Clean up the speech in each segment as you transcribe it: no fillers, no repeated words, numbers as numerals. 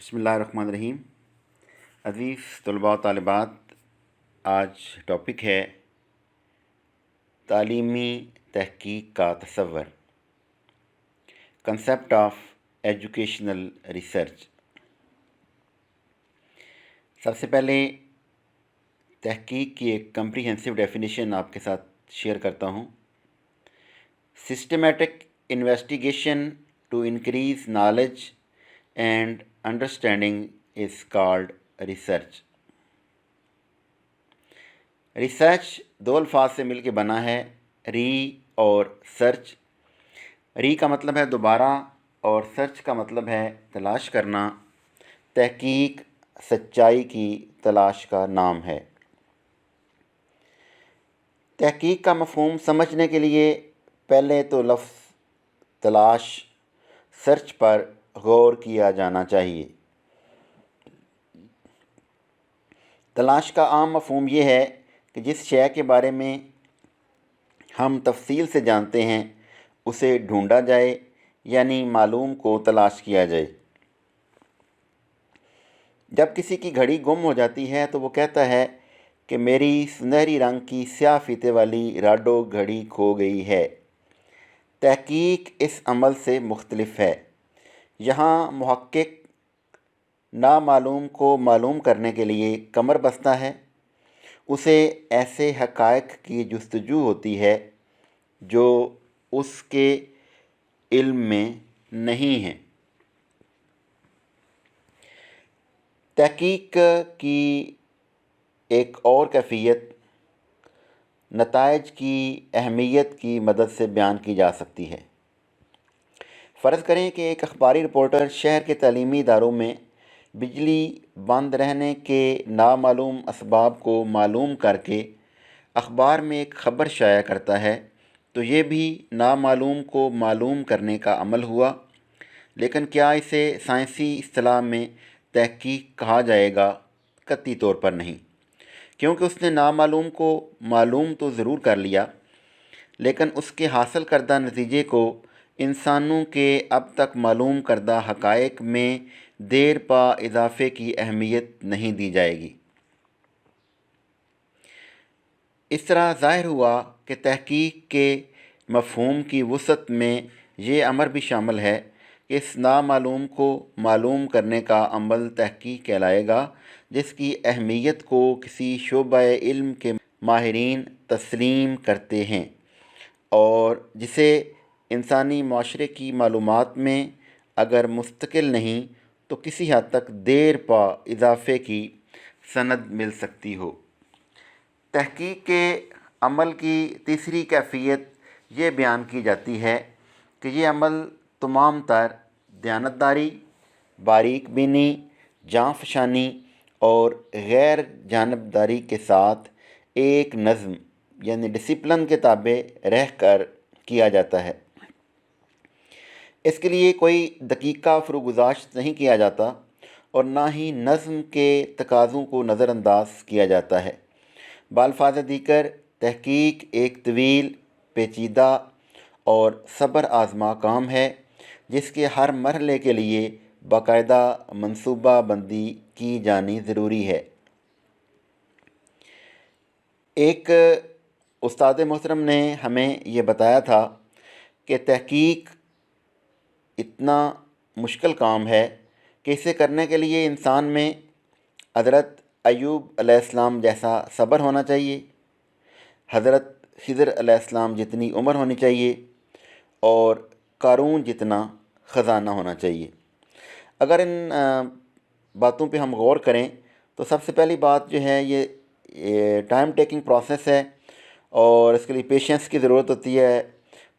بسم اللہ الرحمن الرحیم۔ عزیز طلباء و طالبات، آج ٹاپک ہے تعلیمی تحقیق کا تصور، کنسیپٹ آف ایجوکیشنل ریسرچ۔ سب سے پہلے تحقیق کی ایک کمپریہنسو ڈیفینیشن آپ کے ساتھ شیئر کرتا ہوں۔ Systematic investigation to increase knowledge and understanding is called research. Research دو الفاظ سے مل کے بنا ہے، ری اور سرچ۔ ری کا مطلب ہے دوبارہ اور سرچ کا مطلب ہے تلاش کرنا۔ تحقیق سچائی کی تلاش کا نام ہے۔ تحقیق کا مفہوم سمجھنے کے لیے پہلے تو لفظ تلاش، سرچ پر غور کیا جانا چاہیے۔ تلاش کا عام مفہوم یہ ہے کہ جس شے کے بارے میں ہم تفصیل سے جانتے ہیں اسے ڈھونڈا جائے، یعنی معلوم کو تلاش کیا جائے۔ جب کسی کی گھڑی گم ہو جاتی ہے تو وہ کہتا ہے کہ میری سنہری رنگ کی سیاہ فیتے والی راڈو گھڑی کھو گئی ہے۔ تحقیق اس عمل سے مختلف ہے۔ یہاں محقق نامعلوم کو معلوم کرنے کے لیے کمر بستہ ہے۔ اسے ایسے حقائق کی جستجو ہوتی ہے جو اس کے علم میں نہیں ہیں۔ تحقیق کی ایک اور کیفیت نتائج کی اہمیت کی مدد سے بیان کی جا سکتی ہے۔ فرض کریں کہ ایک اخباری رپورٹر شہر کے تعلیمی اداروں میں بجلی بند رہنے کے نامعلوم اسباب کو معلوم کر کے اخبار میں ایک خبر شائع کرتا ہے تو یہ بھی نامعلوم کو معلوم کرنے کا عمل ہوا، لیکن کیا اسے سائنسی اصطلاح میں تحقیق کہا جائے گا؟ قطعی طور پر نہیں، کیونکہ اس نے نامعلوم کو معلوم تو ضرور کر لیا، لیکن اس کے حاصل کردہ نتیجے کو انسانوں کے اب تک معلوم کردہ حقائق میں دیر پا اضافے کی اہمیت نہیں دی جائے گی۔ اس طرح ظاہر ہوا کہ تحقیق کے مفہوم کی وسعت میں یہ امر بھی شامل ہے کہ اس نامعلوم کو معلوم کرنے کا عمل تحقیق کہلائے گا جس کی اہمیت کو کسی شعبہ علم کے ماہرین تسلیم کرتے ہیں اور جسے انسانی معاشرے کی معلومات میں اگر مستقل نہیں تو کسی حد تک دیر پا اضافے کی سند مل سکتی ہو۔ تحقیق کے عمل کی تیسری کیفیت یہ بیان کی جاتی ہے کہ یہ عمل تمام تر دیانتداری، باریک بینی، جاں فشانی اور غیر جانبداری کے ساتھ ایک نظم یعنی ڈسپلن کے تابع رہ کر کیا جاتا ہے۔ اس کے لیے کوئی دقیقہ فروگزاشت نہیں کیا جاتا اور نہ ہی نظم کے تقاضوں کو نظر انداز کیا جاتا ہے۔ بالفاظ دیگر تحقیق ایک طویل، پیچیدہ اور صبر آزما کام ہے جس کے ہر مرحلے کے لیے باقاعدہ منصوبہ بندی کی جانی ضروری ہے۔ ایک استاد محترم نے ہمیں یہ بتایا تھا کہ تحقیق اتنا مشکل کام ہے کہ اسے کرنے کے لیے انسان میں حضرت ایوب علیہ السلام جیسا صبر ہونا چاہیے، حضرت خضر علیہ السلام جتنی عمر ہونی چاہیے اور قارون جتنا خزانہ ہونا چاہیے۔ اگر ان باتوں پہ ہم غور کریں تو سب سے پہلی بات جو ہے یہ ٹائم ٹیکنگ پروسیس ہے اور اس کے لیے پیشنس کی ضرورت ہوتی ہے۔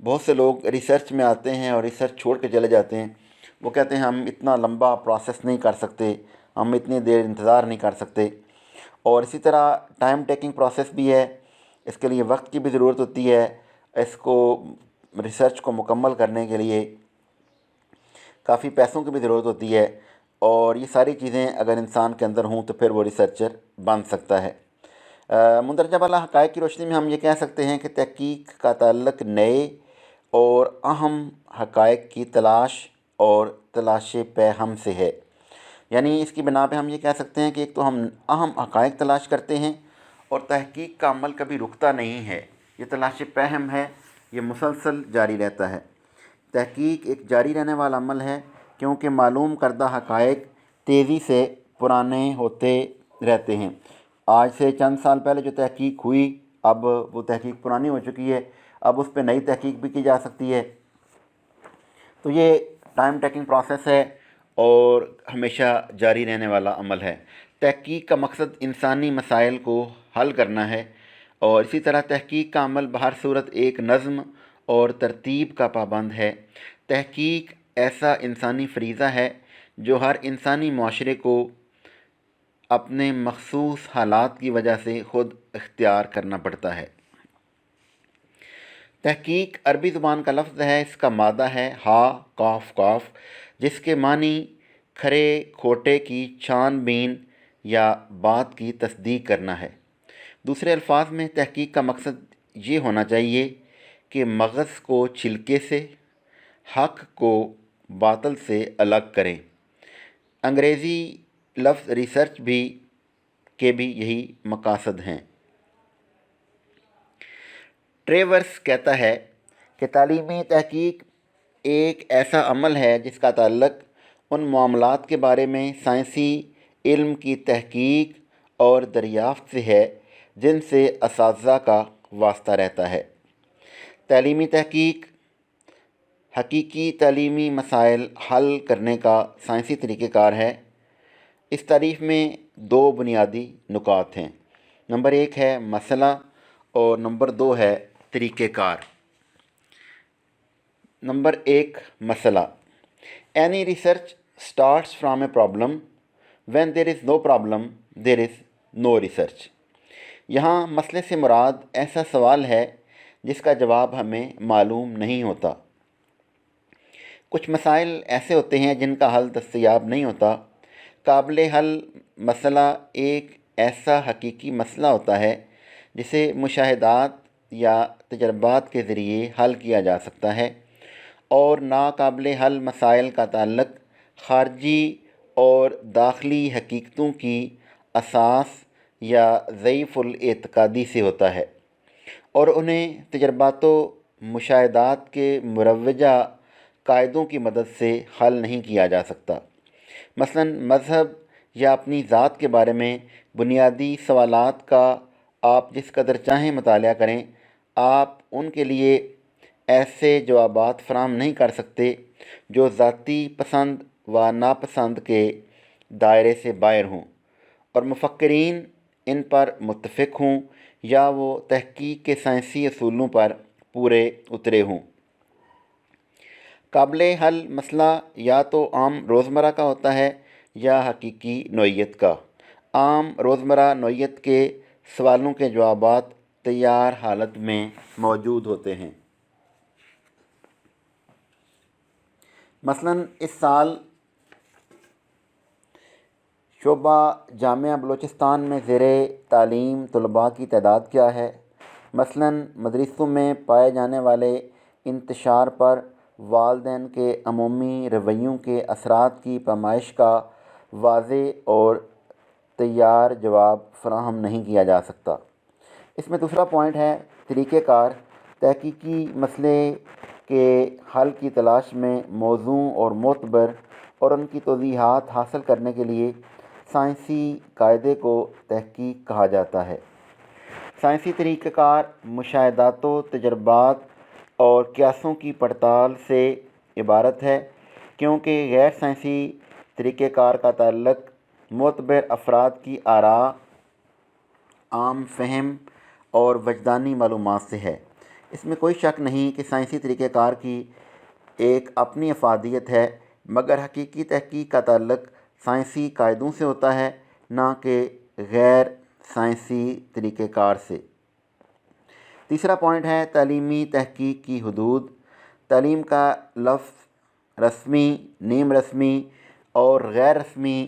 بہت سے لوگ ریسرچ میں آتے ہیں اور ریسرچ چھوڑ کے چلے جاتے ہیں۔ وہ کہتے ہیں ہم اتنا لمبا پروسیس نہیں کر سکتے، ہم اتنی دیر انتظار نہیں کر سکتے۔ اور اسی طرح ٹائم ٹیکنگ پروسیس بھی ہے، اس کے لیے وقت کی بھی ضرورت ہوتی ہے۔ اس کو ریسرچ کو مکمل کرنے کے لیے کافی پیسوں کی بھی ضرورت ہوتی ہے، اور یہ ساری چیزیں اگر انسان کے اندر ہوں تو پھر وہ ریسرچر بن سکتا ہے۔ مندرجہ بالا حقائق کی روشنی میں ہم یہ کہہ سکتے ہیں کہ تحقیق کا تعلق نئے اور اہم حقائق کی تلاش اور تلاش پے ہم سے ہے۔ یعنی اس کی بنا پہ ہم یہ کہہ سکتے ہیں کہ ایک تو ہم اہم حقائق تلاش کرتے ہیں، اور تحقیق کا عمل کبھی رکتا نہیں ہے، یہ تلاش فہم ہے، یہ مسلسل جاری رہتا ہے۔ تحقیق ایک جاری رہنے والا عمل ہے، کیونکہ معلوم کردہ حقائق تیزی سے پرانے ہوتے رہتے ہیں۔ آج سے چند سال پہلے جو تحقیق ہوئی، اب وہ تحقیق پرانی ہو چکی ہے، اب اس پہ نئی تحقیق بھی کی جا سکتی ہے۔ تو یہ ٹائم ٹیکنگ پروسیس ہے اور ہمیشہ جاری رہنے والا عمل ہے۔ تحقیق کا مقصد انسانی مسائل کو حل کرنا ہے، اور اسی طرح تحقیق کا عمل بہر صورت ایک نظم اور ترتیب کا پابند ہے۔ تحقیق ایسا انسانی فریضہ ہے جو ہر انسانی معاشرے کو اپنے مخصوص حالات کی وجہ سے خود اختیار کرنا پڑتا ہے۔ تحقیق عربی زبان کا لفظ ہے، اس کا مادہ ہے ہا قاف قاف، جس کے معنی کھرے کھوٹے کی چھان بین یا بات کی تصدیق کرنا ہے۔ دوسرے الفاظ میں تحقیق کا مقصد یہ ہونا چاہیے کہ مغز کو چھلکے سے، حق کو باطل سے الگ کریں۔ انگریزی لفظ ریسرچ کے بھی یہی مقاصد ہیں۔ ٹریورس کہتا ہے کہ تعلیمی تحقیق ایک ایسا عمل ہے جس کا تعلق ان معاملات کے بارے میں سائنسی علم کی تحقیق اور دریافت سے ہے جن سے اساتذہ کا واسطہ رہتا ہے۔ تعلیمی تحقیق حقیقی تعلیمی مسائل حل کرنے کا سائنسی طریقہ کار ہے۔ اس تعریف میں دو بنیادی نکات ہیں، نمبر 1 ہے مسئلہ اور نمبر 2 ہے طریقہ کار۔ نمبر 1 مسئلہ: Any research starts from a problem. When there is no problem, there is no research. یہاں مسئلے سے مراد ایسا سوال ہے جس کا جواب ہمیں معلوم نہیں ہوتا۔ کچھ مسائل ایسے ہوتے ہیں جن کا حل دستیاب نہیں ہوتا۔ قابل حل مسئلہ ایک ایسا حقیقی مسئلہ ہوتا ہے جسے مشاہدات یا تجربات کے ذریعے حل کیا جا سکتا ہے، اور ناقابل حل مسائل کا تعلق خارجی اور داخلی حقیقتوں کی اساس یا ضعیف الاعتقادی سے ہوتا ہے، اور انہیں تجربات و مشاہدات کے مروجہ قاعدوں کی مدد سے حل نہیں کیا جا سکتا۔ مثلا مذہب یا اپنی ذات کے بارے میں بنیادی سوالات کا آپ جس قدر چاہیں مطالعہ کریں، آپ ان کے لیے ایسے جوابات فراہم نہیں کر سکتے جو ذاتی پسند و ناپسند کے دائرے سے باہر ہوں، اور مفکرین ان پر متفق ہوں یا وہ تحقیق کے سائنسی اصولوں پر پورے اترے ہوں۔ قابل حل مسئلہ یا تو عام روزمرہ کا ہوتا ہے یا حقیقی نوعیت کا۔ عام روزمرہ نوعیت کے سوالوں کے جوابات تیار حالت میں موجود ہوتے ہیں۔ مثلا اس سال شعبہ جامعہ بلوچستان میں زیر تعلیم طلباء کی تعداد کیا ہے؟ مثلا مدرسوں میں پائے جانے والے انتشار پر والدین کے عمومی رویوں کے اثرات کی پیمائش کا واضح اور تیار جواب فراہم نہیں کیا جا سکتا۔ اس میں دوسرا پوائنٹ ہے طریقہ کار۔ تحقیقی مسئلے کے حل کی تلاش میں موضوع اور معتبر اور ان کی توضیحات حاصل کرنے کے لیے سائنسی قاعدے کو تحقیق کہا جاتا ہے۔ سائنسی طریقہ کار مشاہدات و تجربات اور قیاسوں کی پڑتال سے عبارت ہے، کیونکہ غیر سائنسی طریقہ کار کا تعلق معتبر افراد کی آراء، عام فہم اور وجدانی معلومات سے ہے۔ اس میں کوئی شک نہیں کہ سائنسی طریقہ کار کی ایک اپنی افادیت ہے، مگر حقیقی تحقیق کا تعلق سائنسی قاعدوں سے ہوتا ہے، نہ کہ غیر سائنسی طریقہ کار سے۔ تیسرا پوائنٹ ہے تعلیمی تحقیق کی حدود۔ تعلیم کا لفظ رسمی، نیم رسمی اور غیر رسمی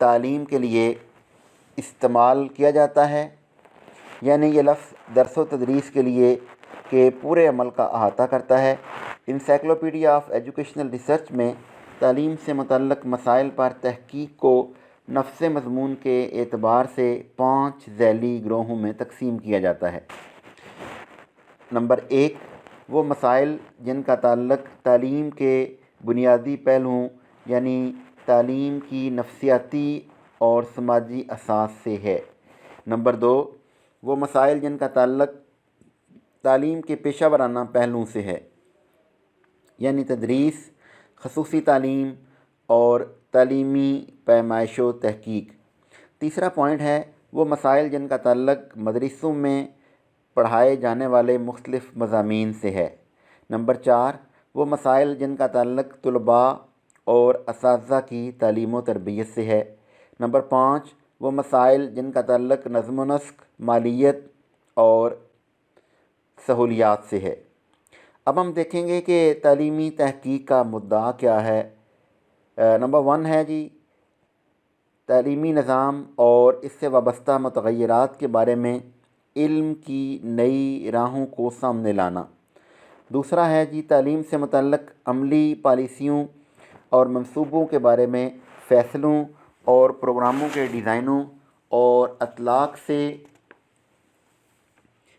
تعلیم کے لیے استعمال کیا جاتا ہے، یعنی یہ لفظ درس و تدریس کے لیے کے پورے عمل کا احاطہ کرتا ہے۔ انسائکلوپیڈیا آف ایجوکیشنل ریسرچ میں تعلیم سے متعلق مسائل پر تحقیق کو نفس مضمون کے اعتبار سے 5 ذیلی گروہوں میں تقسیم کیا جاتا ہے۔ نمبر 1، وہ مسائل جن کا تعلق تعلیم کے بنیادی پہلوؤں یعنی تعلیم کی نفسیاتی اور سماجی اساس سے ہے۔ نمبر 2، وہ مسائل جن کا تعلق تعلیم کے پیشہ ورانہ پہلوؤں سے ہے، یعنی تدریس، خصوصی تعلیم اور تعلیمی پیمائش و تحقیق۔ تیسرا پوائنٹ ہے وہ مسائل جن کا تعلق مدرسوں میں پڑھائے جانے والے مختلف مضامین سے ہے۔ نمبر 4، وہ مسائل جن کا تعلق طلباء اور اساتذہ کی تعلیم و تربیت سے ہے۔ نمبر 5، وہ مسائل جن کا تعلق نظم و نسق، مالیت اور سہولیات سے ہے۔ اب ہم دیکھیں گے کہ تعلیمی تحقیق کا مدعا کیا ہے۔ نمبر 1 ہے جی تعلیمی نظام اور اس سے وابستہ متغیرات کے بارے میں علم کی نئی راہوں کو سامنے لانا۔ دوسرا ہے جی تعلیم سے متعلق عملی پالیسیوں اور منصوبوں کے بارے میں فیصلوں اور پروگراموں کے ڈیزائنوں اور اطلاق سے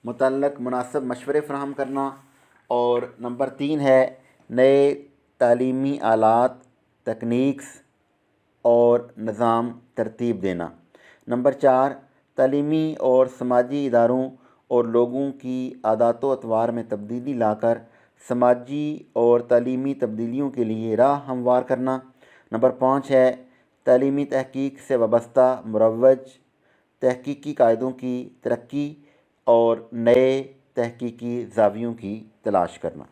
متعلق مناسب مشورے فراہم کرنا۔ اور نمبر 3 ہے نئے تعلیمی آلات، تکنیکس اور نظام ترتیب دینا۔ نمبر 4، تعلیمی اور سماجی اداروں اور لوگوں کی عادات و اطوار میں تبدیلی لا کر سماجی اور تعلیمی تبدیلیوں کے لیے راہ ہموار کرنا۔ نمبر 5 ہے تعلیمی تحقیق سے وابستہ مروج تحقیقی قاعدوں کی ترقی اور نئے تحقیقی زاویوں کی تلاش کرنا۔